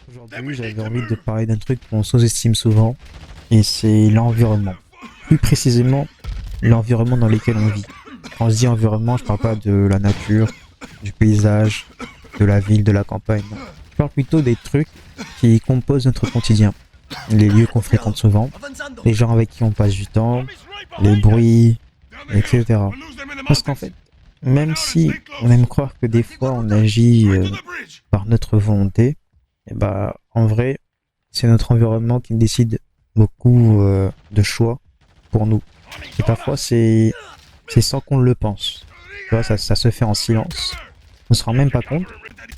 Aujourd'hui, j'avais envie de parler d'un truc qu'on sous-estime souvent, et c'est l'environnement. Plus précisément, l'environnement dans lequel on vit. Quand je dis environnement, je parle pas de la nature, du paysage, de la ville, de la campagne. Non. Je parle plutôt des trucs qui composent notre quotidien. Les lieux qu'on fréquente souvent, les gens avec qui on passe du temps, les bruits, etc. Parce qu'en fait, même si on aime croire que des fois on agit par notre volonté, et bah en vrai, c'est notre environnement qui décide beaucoup de choix pour nous. Et parfois c'est sans qu'on le pense. Tu vois, ça se fait en silence. On se rend même pas compte.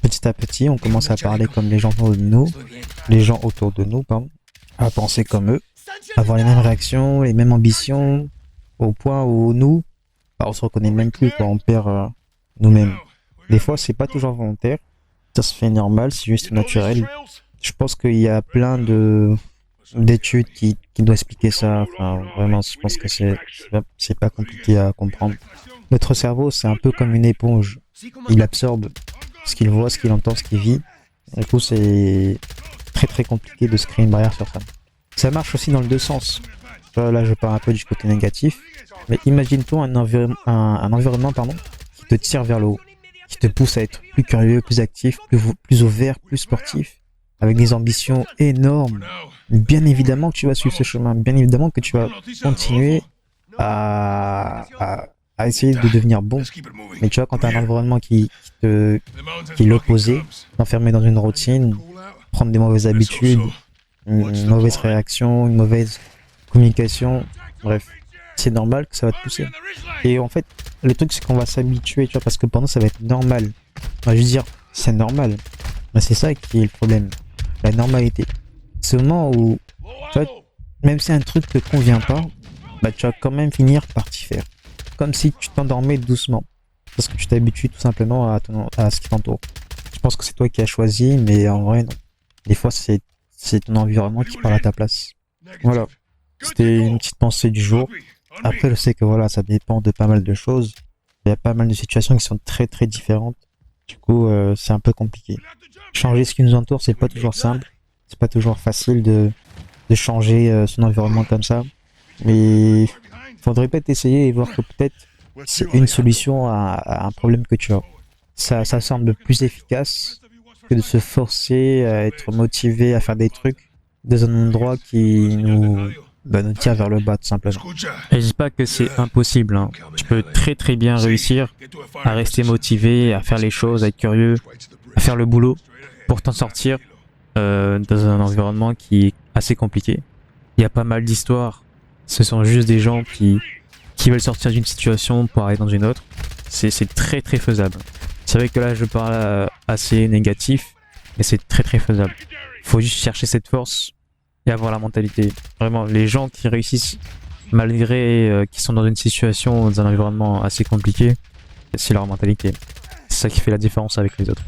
Petit à petit, on commence à parler comme les gens autour de nous, pardon, à penser comme eux, à avoir les mêmes réactions, les mêmes ambitions, au point où nous, bah, on se reconnaît même plus quand on perd nous-mêmes. Des fois, c'est pas toujours volontaire. Ça se fait normal, c'est juste naturel. Je pense qu'il y a plein d'études qui doivent expliquer ça. Enfin, vraiment, je pense que c'est pas compliqué à comprendre. Notre cerveau, c'est un peu comme une éponge. Il absorbe ce qu'il voit, ce qu'il entend, ce qu'il vit. Du coup, c'est très très compliqué de se créer une barrière sur ça. Ça marche aussi dans le deux sens. Là, je parle un peu du côté négatif. Mais imagine-toi un environnement qui te tire vers le haut, qui te pousse à être plus curieux, plus actif, plus ouvert, plus sportif, avec des ambitions énormes. Bien évidemment que tu vas suivre ce chemin, bien évidemment que tu vas continuer à essayer de devenir bon. Mais tu vois, quand tu as un environnement qui est l'opposé, t'enfermer dans une routine, prendre des mauvaises habitudes, une mauvaise réaction, une mauvaise communication, bref, c'est normal que ça va te pousser. Et en fait, le truc c'est qu'on va s'habituer, tu vois, parce que pendant ça va être normal. On va juste dire, c'est normal. Mais c'est ça qui est le problème, la normalité. C'est au moment où, tu vois, même si un truc te convient pas, bah tu vas quand même finir par t'y faire. Comme si tu t'endormais doucement. Parce que tu t'habitues tout simplement à ce qui t'entoure. Je pense que c'est toi qui as choisi, mais en vrai, non. Des fois, c'est ton environnement qui parle à ta place. Voilà. C'était une petite pensée du jour. Après, je sais que voilà, ça dépend de pas mal de choses. Il y a pas mal de situations qui sont très très différentes. Du coup, c'est un peu compliqué. Changer ce qui nous entoure, c'est pas toujours simple. C'est pas toujours facile de changer son environnement comme ça. Mais faudrait peut-être essayer et voir que peut-être c'est une solution à un problème que tu as. Ça semble plus efficace que de se forcer à être motivé à faire des trucs dans un endroit qui nous tire vers le bas tout simplement. Et je dis pas que c'est impossible, hein. Tu peux très très bien réussir à rester motivé, à faire les choses, à être curieux, à faire le boulot pour t'en sortir dans un environnement qui est assez compliqué. Il y a pas mal d'histoires. Ce sont juste des gens qui veulent sortir d'une situation pour aller dans une autre. C'est très très faisable. C'est vrai que là je parle assez négatif, mais c'est très très faisable. Faut juste chercher cette force et avoir la mentalité. Vraiment, les gens qui réussissent malgré qu'ils sont dans une situation, dans un environnement assez compliqué, c'est leur mentalité. C'est ça qui fait la différence avec les autres.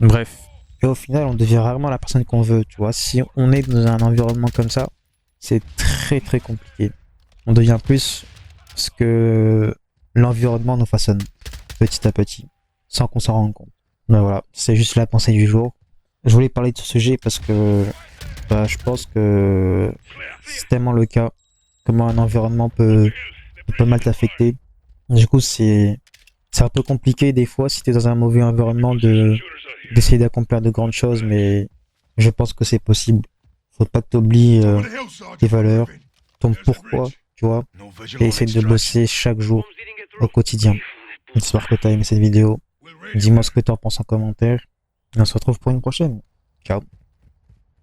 Bref. Et au final, on devient rarement la personne qu'on veut, tu vois. Si on est dans un environnement comme ça, c'est très très compliqué. On devient plus ce que l'environnement nous façonne, petit à petit, sans qu'on s'en rende compte. Ben voilà, c'est juste la pensée du jour. Je voulais parler de ce sujet parce que je pense que c'est tellement le cas, comment un environnement peut mal t'affecter. Du coup, c'est un peu compliqué des fois si t'es dans un mauvais environnement d'essayer d'accomplir de grandes choses, mais je pense que c'est possible. Faut pas que t'oublies tes valeurs, ton pourquoi, tu vois, et essayer de bosser chaque jour au quotidien. J'espère que t'as aimé cette vidéo. Dis-moi ce que t'en penses en commentaire. Et on se retrouve pour une prochaine. Ciao.